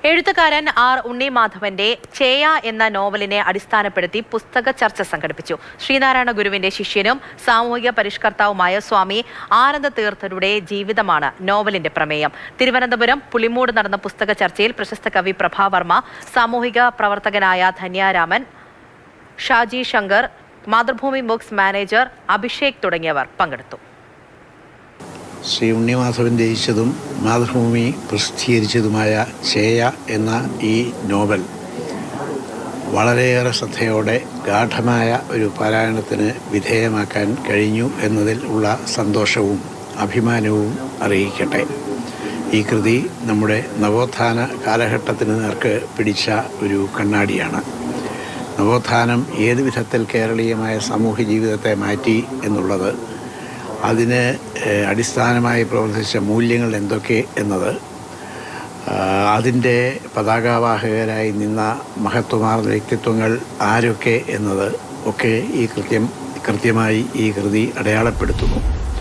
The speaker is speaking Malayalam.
എഴുത്തുകാരൻ ആർ ഉണ്ണിമാധവന്റെ ചേയ എന്ന നോവലിനെ അടിസ്ഥാനപ്പെടുത്തി പുസ്തക ചർച്ച സംഘടിപ്പിച്ചു. ശ്രീനാരായണ ഗുരുവിന്റെ ശിഷ്യനും സാമൂഹിക പരിഷ്കർത്താവുമായ സ്വാമി ആനന്ദ തീർത്ഥരുടെ ജീവിതമാണ് നോവലിന്റെ പ്രമേയം. തിരുവനന്തപുരം പുളിമൂട് നടന്ന പുസ്തക ചർച്ചയിൽ പ്രശസ്ത കവി പ്രഭാവർമ്മ, സാമൂഹിക പ്രവർത്തകനായ ധന്യാരാമൻ, ഷാജി ശങ്കർ, മാതൃഭൂമി ബുക്സ് മാനേജർ അഭിഷേക് തുടങ്ങിയവർ പങ്കെടുത്തു. ശ്രീ ഉണ്ണിമാധവൻ രചിച്ചതും മാതൃഭൂമി പ്രസിദ്ധീകരിച്ചതുമായ ചേയ എന്ന ഈ നോവൽ വളരെയേറെ ശ്രദ്ധയോടെ ഗാഢമായ ഒരു പാരായണത്തിന് വിധേയമാക്കാൻ കഴിഞ്ഞു എന്നതിൽ ഉള്ള സന്തോഷവും അഭിമാനവും അറിയിക്കട്ടെ. ഈ കൃതി നമ്മുടെ നവോത്ഥാന കാലഘട്ടത്തിന് നേർക്ക് പിടിച്ച ഒരു കണ്ണാടിയാണ്. നവോത്ഥാനം ഏത് വിധത്തിൽ കേരളീയമായ സാമൂഹ്യ ജീവിതത്തെ മാറ്റി എന്നുള്ളത്, അതിന് അടിസ്ഥാനമായി പ്രവർത്തിച്ച മൂല്യങ്ങൾ എന്തൊക്കെ എന്നത്, അതിൻ്റെ പതാകവാഹകരായി നിന്ന മഹത്വമാർന്ന വ്യക്തിത്വങ്ങൾ ആരൊക്കെ എന്നത് ഒക്കെ കൃത്യമായി ഈ കൃതി അടയാളപ്പെടുത്തുന്നു.